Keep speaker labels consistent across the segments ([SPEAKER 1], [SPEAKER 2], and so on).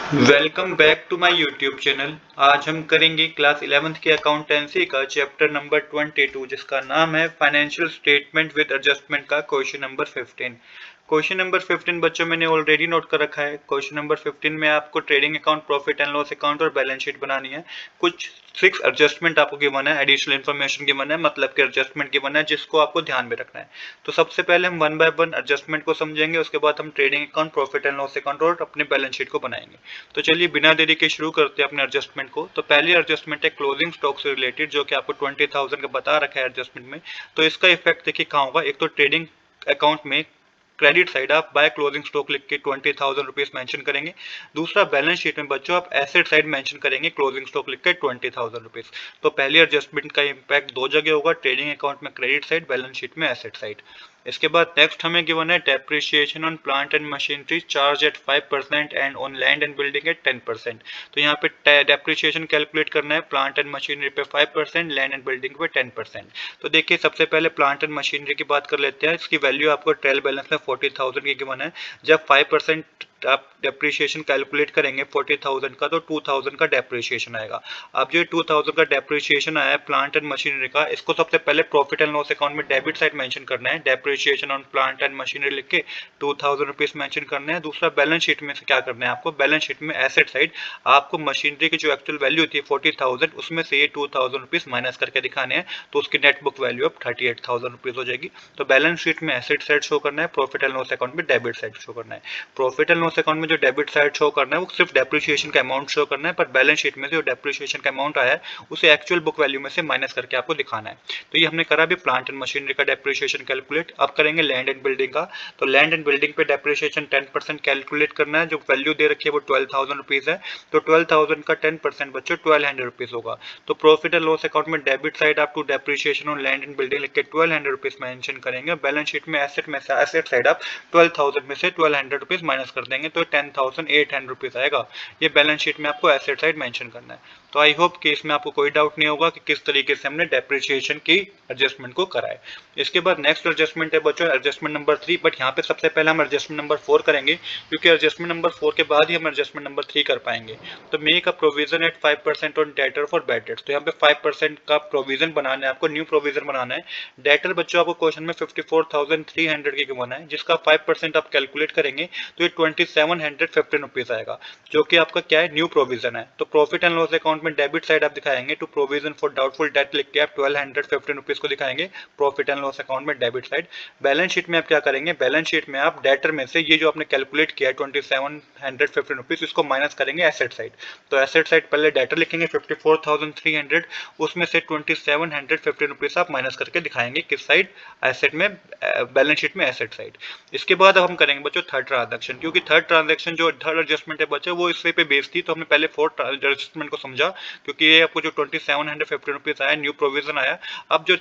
[SPEAKER 1] Welcome back to my YouTube channel. आज हम करेंगे क्लास 11th की अकाउंटेंसी का चैप्टर नंबर 22 जिसका नाम है फाइनेंशियल स्टेटमेंट विद एडजस्टमेंट का क्वेश्चन नंबर 15। क्वेश्चन नंबर 15 बच्चों मैंने ऑलरेडी नोट कर रखा है। क्वेश्चन नंबर 15 में आपको trading account, profit and loss account और बैलेंस शीट बनानी है। कुछ 6 एडजस्टमेंट आपको गिवन है, एडिशनल इन्फॉर्मेशन गिवन है, मतलब कि एडजस्टमेंट गिवन है जिसको आपको ध्यान में रखना है। तो सबसे पहले हम वन बाय वन एडजस्टमेंट को समझेंगे, उसके बाद हम trading account, profit and loss account और अपने बैलेंस शीट को बनाएंगे। तो चलिए बिना देरी के शुरू करते हैं अपने एडजस्टमेंट को। तो पहली एडजस्टमेंट है क्लोजिंग स्टॉक से रिलेटेड, जो कि आपको 20,000 का बता रखा है एडजस्टमेंट में। तो इसका इफेक्ट देखिए कहाँ होगा। एक तो ट्रेडिंग अकाउंट में क्रेडिट साइड आप बाय क्लोजिंग स्टॉक लिख के 20,000 रुपीज मेंशन करेंगे। दूसरा बैलेंस शीट में बच्चों आप एसेट साइड मेंशन करेंगे क्लोजिंग स्टॉक लिख के 20,000 रुपीज। तो पहली एडजस्टमेंट का इम्पैक्ट दो जगह होगा, ट्रेडिंग अकाउंट में क्रेडिट साइड, बैलेंस शीट में एसेट साइड। इसके बाद नेक्स्ट हमें गिवन है depreciation on plant and machinery charge at 5% and on land and building at 10%। तो यहाँ पे डेप्रिसिएशन कैलकुलेट करना है, प्लांट एंड मशीनरी पे 5%, लैंड एंड बिल्डिंग पे 10%। तो देखिए सबसे पहले प्लांट एंड मशीनरी की बात कर लेते हैं। इसकी वैल्यू आपको ट्रायल बैलेंस में 40,000 की गिवन है। जब 5% आप डेप्रिसिएशन कैलकुलेट करेंगे 40,000 का, तो 2,000 का डेप्रिसिएशन आएगा। अब जो 2,000 का डेप्रिसिएशन आया है प्लांट एंड मशीनरी का, इसको सबसे पहले प्रॉफिट एंड लॉस अकाउंट में डेबिट साइड मेंशन करना है। Depreciation on plant and machinery लिख के 2,000 रुपीज मेंशन करना है। दूसरा बैलेंस शीट में से क्या करना है आपको, बैलेंस शीट में एसेट साइड आपको मशीनरी की जो एक्चुअल वैल्यू थी 40,000, उसमें से ये 2,000 रुपीज माइनस करके दिखाने हैं। तो उसकी नेट बुक वैल्यू अब 38,000 रुपीज हो जाएगी। तो बैलेंस शीट में एसेट साइड शो करना है, प्रॉफिट एंड लॉस अकाउंट में डेबिट साइड शो करना है। प्रॉफिट एंड लॉस अकाउंट में जो डेबिट साइड शो करना है वो सिर्फ डेप्रिसिएशन का अमाउंट शो करना है, पर बैलेंस शीट में जो डेप्रिसिएशन का अमाउंट आया है उसे एक्चुअल बुक वैल्यू में से माइनस करके आपको दिखाना है। तो ये हमने करा भी प्लांट एंड मशीनरी का डेप्रिसिएशन कैलकुलेट। अब करेंगे लैंड एंड बिल्डिंग का। तो लैंड एंड बिल्डिंग पे डेप्रिसिएशन 10% कैलकुलेट करना है। जो वैल्यू दे रखी है वो 12,000 रुपीज है। तो 12,000 का 10% बच्चों 1,200 रुपीज होगा। तो प्रॉफिट एंड लॉस अकाउंट में डेबिट साइड आप to depreciation on land and building लिख के 1,200 रुपीज मेंशन करेंगे। बैलेंस शीट में एसेट में से एसेट साइड आप 12,000 में से 1,200 रुपीज माइनस कर देंगे, तो 10,800 रुपीज आएगा। ये बैलेंस शीट में आपको एसेट साइड मेंशन करना है। तो आई होप कि इसमें आपको कोई डाउट नहीं होगा कि किस तरीके से हमने डेप्रिसिएशन की एडजस्टमेंट को करा है। इसके बाद नेक्स्ट एडजस्टमेंट है बच्चों एडजस्टमेंट नंबर 3, बट यहाँ पे सबसे पहले हम एडजस्टमेंट नंबर 4 करेंगे, क्योंकि एडजस्टमेंट नंबर 4 के बाद ही हम एडजस्टमेंट नंबर 3 कर पाएंगे। तो make a provision at 5% on debtor for bad debts. तो यहाँ पे 5% का प्रोविजन बनाना है आपको, न्यू प्रोविजन बनाना है। डेटर बच्चों आपको क्वेश्चन में 54,300 की गिवन है, जिसका 5% आप कैलकुलेट करेंगे तो ये 2,715 रुपीज आएगा, जो कि आपका क्या है, न्यू प्रोविजन है। तो प्रॉफिट एंड लॉस अकाउंट में डेबिट साइड आप दिखाएंगे to provision for doubtful debt लिख के आप 1,215 रुपीज को दिखाएंगे प्रॉफिट एंड लॉस अकाउंट में डेबिट साइड। बैलेंस शीट में आप क्या करेंगे, बैलेंस शीट में आप डेटर में से ये जो आपने कैलकुलेट किया है 2,715 रुपीज, इसको माइनस करेंगे एसेट साइड। तो एसेट साइड पहले डेटर लिखेंगे 54,300, उसमें से 2,715 रुपीज आप माइनस करके दिखाएंगे किस साइड, एसेट में, बैलेंस शीट में एसेट साइड। इसके बाद अब हम करेंगे बच्चों थर्ड ट्रांजैक्शन, क्योंकि थर्ड ट्रांजैक्शन जो थर्ड एडजस्टमेंट है बच्चों वो इससे पे बेस थी। तो हमने पहले फोर्थ एडजस्टमेंट को समझा, क्योंकि ये आपको जो 2,750 रुपीज आया न्यू प्रोविजन आया। अब जो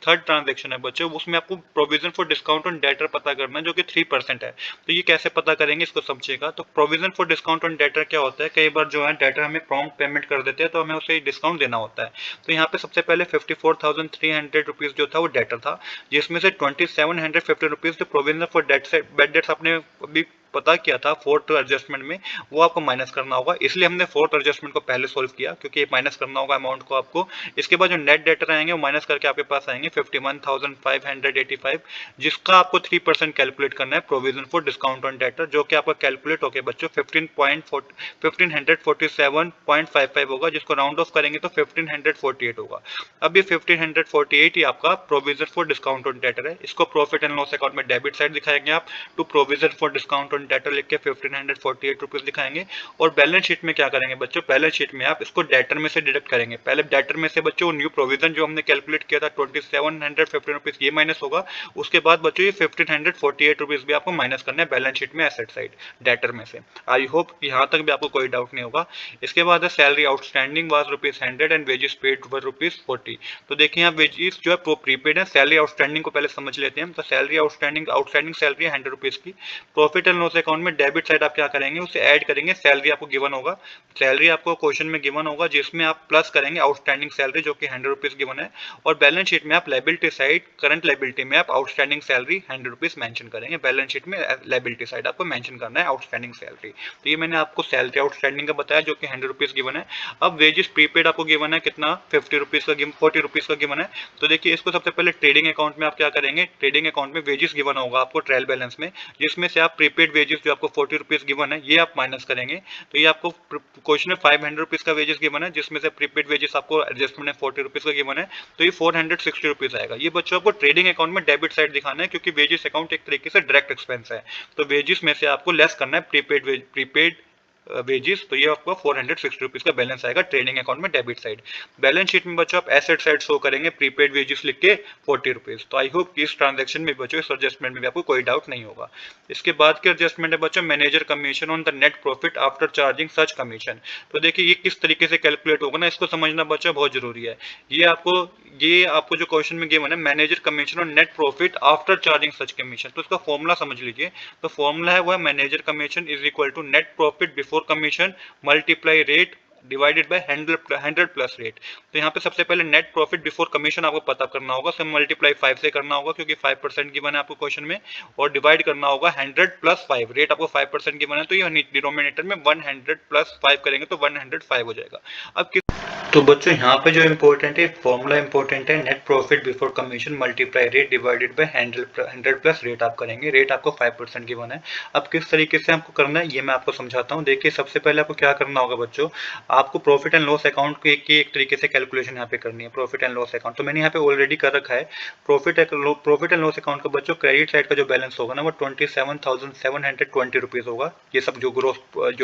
[SPEAKER 1] थर्ड ट्रांजैक्शन है बच्चों उसमें आपको provision for discount on debtor पता करना है, जो कि 3% है। तो ये कैसे पता करेंगे इसको समझिएगा। तो provision for discount on debtor क्या होता है, कई बार जो है डेटर हमें प्रॉम्प्ट पेमेंट कर देते हैं तो हमें उसे डिस्काउंट देना होता है। तो यहाँ पे सबसे पहले 54,300 रुपीज जो था वो डेटर था, जिसमें से 2,750 रुपीज जो प्रोविजन फॉर बैड डेट्स आपने अभी पता किया था फोर्थ एडजस्टमेंट में, वो आपको माइनस करना होगा। इसलिए हमने फोर्थ एडजस्टमेंट को पहले सोल्व किया, क्योंकि माइनस करना होगा अमाउंट को आपको। इसके बाद जो नेट डेटर आएंगे वो माइनस करके आपके पास आएंगे 51,585, जिसका आपको 3% कैलकुलेट करना है provision for discount on debtor, जो कि आपका कैलकुलेट होकर बच्चों 1547.55 होगा, जिसको राउंड ऑफ करेंगे तो 1548 होगा। अब ये 1548 ही आपका provision for discount on debtor है। इसको प्रॉफिट एंड लॉस अकाउंट में डेबिट साइड दिखाएंगे आप to provision for discount on debtor लिख के 1548 रुपीज दिखाएंगे। और बैलेंस शीट में क्या करेंगे बच्चों, बैलेंस शीट में आप इसको डेटर में से डिडक्ट करेंगे। पहले डेटर में से बच्चों न्यू प्रोविजन जो हमने कैलकुलेट किया था 2,750 रुपीज ये माइनस होगा। उसके बाद बच्चों ये 1548 रुपीज भी आपको माइनस करना है बैलेंस शीट में एसेट साइड डेटर में से। आई होप यहाँ तक भी आपको कोई डाउट नहीं होगा। इसके बाद है salary outstanding was ₹100 and wages paid were ₹40। तो देखिए यहाँ वेजेस जो है प्रीपेड है। सैलरी आउटस्टैंडिंग को पहले समझ लेते हैं। तो सैलरी आउटस्टैंडिंग सैलरी है ₹100 की। प्रॉफिट एंड लॉस अकाउंट में डेबिट साइड आप क्या करेंगे, उसे ऐड करेंगे सैलरी आपको गिवन होगा, सैलरी आपको क्वेश्चन में गिवन होगा, जिसमें आप प्लस करेंगे आउटस्टैंडिंग सैलरी जो कि 100 रुपीज गिवन है, और बैलेंस शीट में आप लायबिलिटी साइड करंट लायबिलिटी में आप आउटस्टैंडिंग सैलरी 100 रुपीज मेंशन करेंगे, बैलेंस शीट में लायबिलिटी साइड आपको मेंशन करना है आउटस्टैंडिंग सैलरी। तो ये मैंने आपको सैलरी आउटस्टैंडिंग का बताया जो कि 100 रुपीज गिवन है। अब वेजेस प्रीपेड आपको गिवन है कितना, 50 रुपीज का, 40 रुपीज का गिवन है। तो देखिए इसको सबसे पहले ट्रेडिंग अकाउंट में आप क्या करेंगे, ट्रेडिंग अकाउंट में वेजेस गिवन होगा आपको ट्रायल बैलेंस में, जिसमें से आप प्रीपेड वेजेस जो आपको 40 रुपीज गिवन है ये आप माइनस करेंगे। तो ये आपको क्वेश्चन में 500 रुपीज का वेजेस गिवन है, जिसमें से प्रीपेड वेजेस आपको एडजस्टमेंट में 40 रुपीज का गिवन है, तो ये 460 रुपीज आएगा। ये बच्चों आपको ट्रेडिंग अकाउंट में डेबिट साइड दिखाना है, क्योंकि वेजेस अकाउंट एक तरीके से डायरेक्ट एक्सपेंस है, तो वेजेस में से आपको लेस करना है प्रीपेड वेजेस, तो ये आपको 460 रुपीज का बैलेंस आएगा ट्रेडिंग अकाउंट में डेबिट साइड। बैलेंस शीट में बच्चों आप एसेट साइड शो करेंगे प्रीपेड वेजेस लिख के 40 रुपीज। तो आई होप कि इस ट्रांजैक्शन में बच्चों इस एडजस्टमेंट में भी आपको कोई डाउट नहीं होगा। इसके बाद के एडजस्टमेंट है बच्चों manager commission on the net profit after charging such commission. तो देखिए ये किस तरीके से कैलकुलेट होगा ना, इसको समझना बच्चों बहुत जरूरी है। ये आपको जो क्वेश्चन में गिवन है manager commission on net profit after charging such commission, तो इसका फॉर्मूला समझ लीजिए। तो फॉर्मूला है वो है manager commission is equal to net profit before commission multiply rate divided by 100 plus rate. तो यहाँ पे सबसे पहले नेट प्रॉफिट बिफोर कमीशन आपको पता करना होगा, सब मल्टीप्लाई 5 से करना होगा क्योंकि 5% गिवन है आपको क्वेश्चन में, और डिवाइड करना होगा 100 प्लस 5, रेट आपको 5% गिवन है, तो ये डिनोमिनेटर में 100 प्लस 5 करेंगे तो 105 हो जाएगा। अब तो बच्चों यहाँ पे जो इम्पोर्टेंट है फॉर्मूला इम्पोर्टेंट है, net profit before commission multiply rate divided by 100 plus rate आप करेंगे, रेट आपको 5% गिवन है। अब किस तरीके से आपको करना है ये मैं आपको समझाता हूँ। देखिए सबसे पहले आपको क्या करना होगा बच्चों, आपको प्रॉफिट एंड लॉस अकाउंट की एक तरीके से कैलकुलेशन यहाँ पे करनी है। प्रॉफिट एंड लॉस अकाउंट तो मैंने यहाँ पे ऑलरेडी कर रखा है। प्रॉफिट एंड लॉस अकाउंट का बच्चों क्रेडिट साइड का जो बैलेंस होगा ना वो 27,720 रुपीज होगा। ये सब जो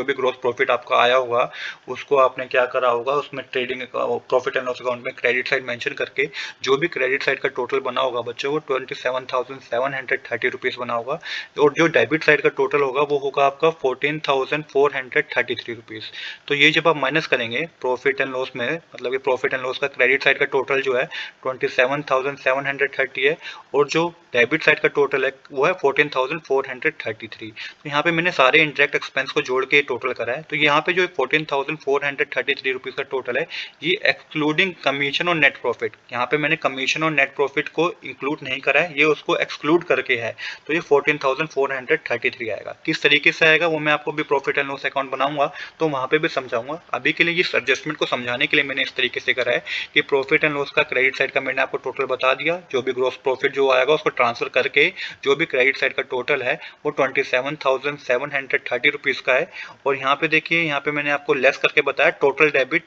[SPEAKER 1] भी ग्रोस प्रॉफिट आपका आया होगा उसको आपने क्या करा होगा, उसमें trading profit and loss account में क्रेडिट साइड मेंशन करके जो भी क्रेडिट साइड का टोटल बना होगा बच्चों वो 27,730 रुपीज बना होगा, और जो डेबिट साइड का टोटल होगा वो होगा आपका 14,433 रुपीज। तो ये जब आप माइनस करेंगे प्रॉफिट एंड लॉस में, मतलब ये प्रॉफिट एंड लॉस का क्रेडिट साइड का टोटल जो है 27,730 है, और जो डेबिट साइड का टोटल है वो है 14,433। तो यहाँ पे मैंने सारे इंटरेक्ट एक्सपेंस को जोड़ के टोटल करा है। तो यहाँ पे जो 14,433 रुपीज का टोटल है ये एक्सक्लूडिंग कमीशन और नेट प्रॉफिट, यहाँ पे मैंने कमीशन और नेट प्रॉफिट को इंक्लूड नहीं करा है, ये उसको एक्सक्लूड करके है। तो ये 14,433 आएगा। किस तरीके से आएगा वो मैं आपको भी प्रॉफिट एंड लॉस अकाउंट बनाऊंगा तो वहां पे भी समझाऊंगा। अभी के लिए इस एडजस्टमेंट को समझाने के लिए मैंने इस तरीके से करा है कि प्रॉफिट एंड लॉस का क्रेडिट साइड का मैंने आपको टोटल बता दिया, जो भी ग्रॉस प्रॉफिट जो आएगा उसको ट्रांसफर करके जो भी क्रेडिट साइड का टोटल है वो 27,730 रुपीज का है। और यहाँ पे देखिए यहाँ पे मैंने आपको लेस करके बताया total debit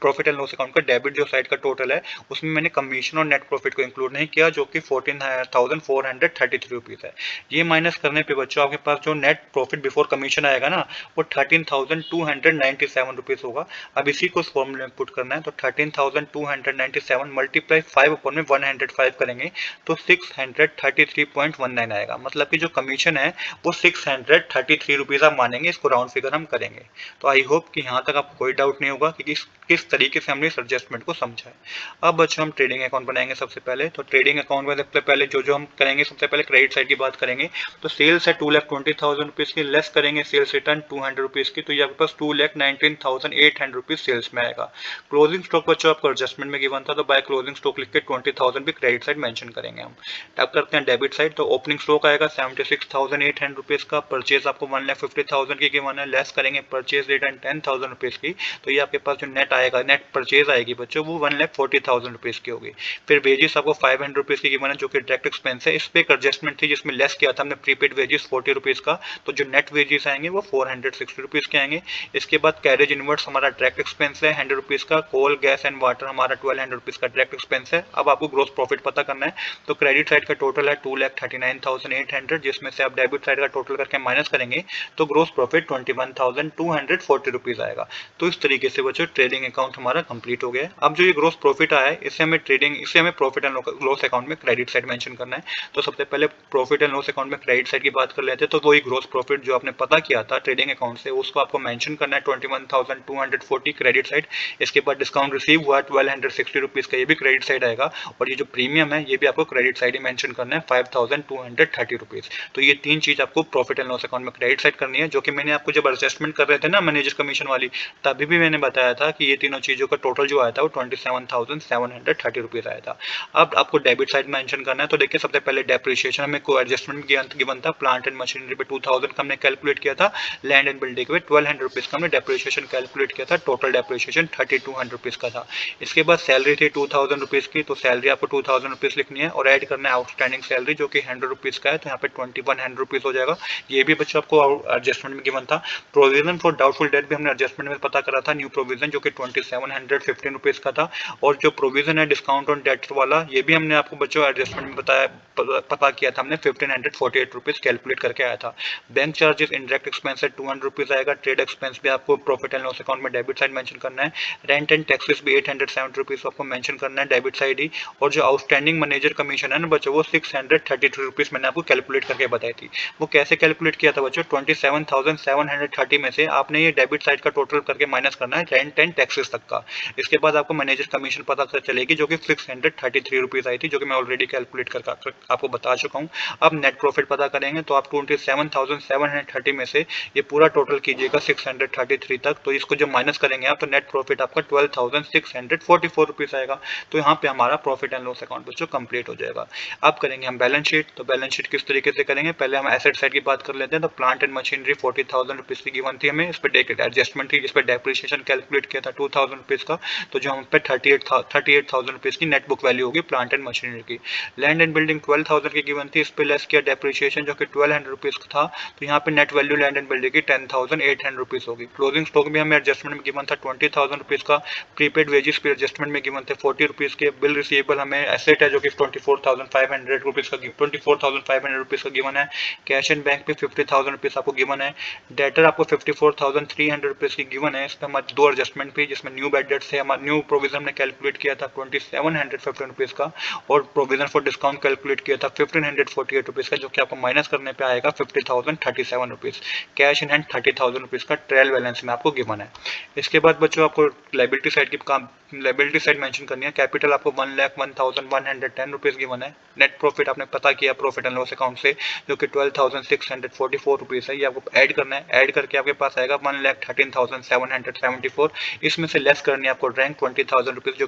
[SPEAKER 1] profit and loss account का डेबिट जो साइड का टोटल है उसमें मैंने कमीशन और नेट प्रॉफिट को इंक्लूड नहीं किया, जो कि 14,433 रुपीज है। ये माइनस करने पे बच्चों आपके पास जो नेट प्रॉफिट बिफोर कमीशन आएगा ना वो 13,297 रुपीज होगा। अब इसी को इस फॉर्मूले में पुट करना है, तो 13,297 मल्टीप्लाई 5 अपॉन में 105 करेंगे तो 633.19 आएगा। मतलब कि जो कमीशन है वो 633 रुपीज आप मानेंगे, इसको राउंड फिगर हम करेंगे। तो आई होप कि यहाँ तक आपको कोई डाउट नहीं होगा कि किस तरीके से हमने इस एडजस्टमेंट को समझा है। अब बच्चों हम ट्रेडिंग अकाउंट बनाएंगे सबसे पहले। तो ट्रेडिंग अकाउंट में सबसे पहले जो हम करेंगे, सबसे पहले क्रेडिट साइड की बात करेंगे। तो सेल्स है 2,20,000 रुपीज की, लेस करेंगे सेल्स रिटर्न 200 रुपीज की, तो ये आपके पास 2,19,800 रुपीज सेल्स में आएगा। क्लोजिंग स्टॉक बच्चों आपको एडजस्टमेंट में गिवन था तो बाय क्लोजिंग स्टॉक लिख के 20,000 भी क्रेडिट साइड मेंशन करेंगे हम। अब करते हैं डेबिट साइड। तो ओपनिंग स्टॉक आएगा 76,800 रुपीज का, परचेज आपको 1,50,000 की गिवन है, लेस करेंगे परचेज रिटर्न 10,000 रुपीज की, तो ये आपके पास जो नेट आएगा, नेट परचेज आएगी बच्चों वो 1,40,000 रुपीज की होगी। फिर वेजेस आपको 500 रुपीज की गिवन है जो कि डायरेक्ट एक्सपेंस है। इस पे एक एडजस्टमेंट थी जिसमें लेस किया था हमने प्रीपेड वेजेस 40 रुपीज का, तो जो नेट वेजेस आएंगे वो 460 रुपीज के आएंगे। इसके बाद कैरेज इनवर्ट्स हमारा डायरेक्ट एक्सपेंस है 100 रुपीज का, कोल गैस एंड वाटर हमारा 1,200 रुपीज का डायरेक्ट एक्सपेंस है। अब आपको ग्रोस प्रॉफिट पता करना है, तो क्रेडिट साइड का टोटल है 2,39,800, जिसमें से आप डेबिट साइड का टोटल करके माइनस करेंगे तो ग्रोस प्रॉफिट 21,240 रुपीज आएगा। तो इस तरीके से बच्चों ट्रेडिंग ट्रेडिंग अकाउंट हमारा कंप्लीट हो गया है। अब जो ये ग्रोस प्रॉफिट आया है इससे हमें प्रॉफिट एंड लॉस अकाउंट में क्रेडिट साइड मेंशन करना है। तो सबसे पहले प्रॉफिट एंड लॉस अकाउंट में क्रेडिट साइड की बात कर लेते हैं। तो वही ग्रोस प्रॉफिट जो आपने पता किया था ट्रेडिंग अकाउंट से उसको आपको मेंशन करना है 21,240 क्रेडिट साइड। इसके बाद डिस्काउंट रिसीव हुआ 1260 रुपीज का, ये भी क्रेडिट साइड आएगा। और ये जो प्रीमियम है ये भी आपको क्रेडिट साइड ही मेंशन करना है 5,230 रुपीज। तो ये तीन चीज आपको प्रॉफिट एंड लॉस अकाउंट में क्रेडिट साइड करनी है, जो कि मैंने आपको जब एडजस्टमेंट कर रहे थे ना मैनेजर कमीशन वाली, तभी भी मैंने बताया था कि ये तीनों चीजों का टोटल जो आया था वो 27,730 रुपीज आया था। अब आपको डेबिट साइड मेंशन करना है। तो देखिए सबसे पहले डेप्रिसिएशन हमें को एडजस्टमेंट गिवन था। प्लांट एंड मशीनरी पे 2000 का हमने कैलकुलेट किया था, लैंड एंड बिल्डिंग पे 1200 रुपीज का हमने डेप्रिसिएशन कैलकुलेट किया था। टोटल डेप्रिसिएशन 3200 रुपीज का था। इसके बाद सैलरी थी 2000 रुपीज की, तो सैलरी आपको 2000 रुपीज लिखनी है और ऐड करना है आउटस्टैंडिंग सैलरी जो कि 100 रुपीज का है, तो यहाँ पे 2100 रुपीज हो जाएगा। ये भी बच्चों आपको एडजस्टमेंट में गिवन था। प्रोविजन फॉर डाउटफुल डेट भी हमने एडजस्टमेंट में पता करा था, न्यू प्रोविजन जो कि 2715 रुपीज का था। और जो प्रोविजन है डिस्काउंट ऑन डेट वाला ये भी हमने आपको बच्चों एडजस्टमेंट में बताया पता किया था हमने, 1548 रुपीज कैलकुलेट करके आया था। बैंक चार्जेस इनडायरेक्ट एक्सपेंस है 200 रुपीज आएगा। ट्रेड एक्सपेंस भी आपको प्रॉफिट एंड लॉस अकाउंट में डेबिट साइड मेंशन करना है। रेंट एंड टैक्सेस भी 870 रुपीज आपको मेंशन करना है डेबिट साइड ही। और जो आउटस्टैंडिंग मैनेजर कमीशन है ना बच्चों वो 633 रुपीज मैंने आपको कैलकुलेट करके बताई थी। वो कैसे कैलकुलेट किया था बच्चों, 27,730 में से आपने ये डेबिट साइड का टोटल करके माइनस करना है रेंट एंड टैक्सेस तक का। इसके बाद आपको मैनेजर कमीशन पता चलेगी जो कि 633 रुपीज आई थी, जो कि मैं ऑलरेडी कैलकुलेट कर आपको बता चुका हूँ। अब नेट प्रॉफिट पता करेंगे तो आप 27,730 में से ये पूरा टोटल कीजिएगा 633 तक, तो इसको जब माइनस करेंगे आप तो नेट प्रॉफिट आपका 12,644 रुपीज आएगा। तो यहाँ पे हमारा प्रॉफिट एंड लॉस अकाउंट बच्चों कंप्लीट हो जाएगा। अब करेंगे हम बैलेंस शीट। तो बैलेंस शीट किस तरीके से करेंगे, पहले हम एसेट साइड की बात कर लेते हैं। तो प्लांट एंड मशीनरी 40,000 रुपीज की गिवन थी हमें, इस पर एडजस्टमेंट थी जिस पर डेप्रिसिएशन कैलकुलेट किया था 2,000 रुपीज का, तो जो हम पे 38,000 रुपीज की नेट बुक वैल्यू होगी प्लांट एंड मशीनरी की। लैंड एंड बिल्डिंग 12,000 की गिवन थी, इस पे लेस किया डेप्रिसिएशन जो कि 1200 रुपीज था, तो यहाँ पे net value land and building की 10,800 रुपीज होगी। क्लोजिंग स्टॉक भी हमें एडजस्टमेंट में गिवन था 20,000 रुपीज का। प्रीपेड वेजेस पे एडजस्टमेंट में गिवन थे 40 रुपीज के। बिल रिसीवेबल हमें एसेट है जो कि 24,500 रुपीज का 24,500 रुपीज का गिवन है। कैश एंड बैंक पे 50,000 रुपीज आपको गिवन है। डेटर आपको 54,300 रुपीज की गिवन है। इस पर हमारे दो एडजस्टमेंट भी, जिसमें न्यू बैड डेट से हमारा न्यू प्रोविजन ने कैलकुलेट किया था 2715 रुपीज का, और प्रोविजन फॉर डिस्काउंट कैलकुलेट किया था 1548 रुपीज का, जो कि आपको माइनस करने पे आएगा 50,037 rupees. Cash in hand 30,000 rupees का ट्रायल बैलेंस में आपको गिवन है। इसके बाद बच्चों आपको लाइबिलिटी साइड की काम लाइबिलिटी साइड मेंशन करनी है। कैपिटल आपको 1,01,110 रुपीज गिवन है। नेट प्रॉफिट आपने पता किया प्रॉफिट एंड लॉस अकाउंट से जो कि 12,644 रुपीज है, ये आपको ऐड करना है। ऐड करके आपके पास आएगा 1,13,774। इसमें से लेस करनी है आपको रैंक 20,000 रुपीज जो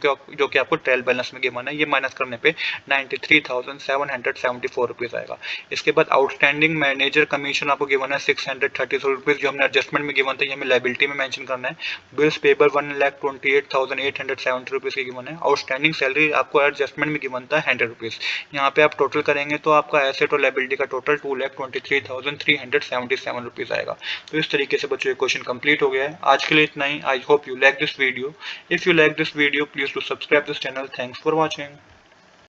[SPEAKER 1] कि आपको ट्रायल बैलेंस में गिवन है। ये माइनस करने पे 93,774 रुपीज आएगा। इसके बाद आउटस्टैंडिंग मैनेजर कमीशन आपको गिवन है 633 रुपीज, जो हमने एडजस्टमेंट में गिवन था, ये हमें लाइबिलिटी में मेंशन करना है। बिल्स पेबल 1,28,870 रुपीज की गिवन है। आउटस्टैंडिंग सैलरी आपको एडजस्टमेंट में गिवन था 100 रुपीज। यहाँ पे आप टोटल करेंगे तो आपका एसेट और लाइबिलिटी का टोटल 2,23,377 रुपीज आएगा। तो इस तरीके से बच्चों ये क्वेश्चन कंप्लीट हो गया है। आज के लिए इतना ही। I hope you like this video. If you like this video please to subscribe this channel. Thanks for watching.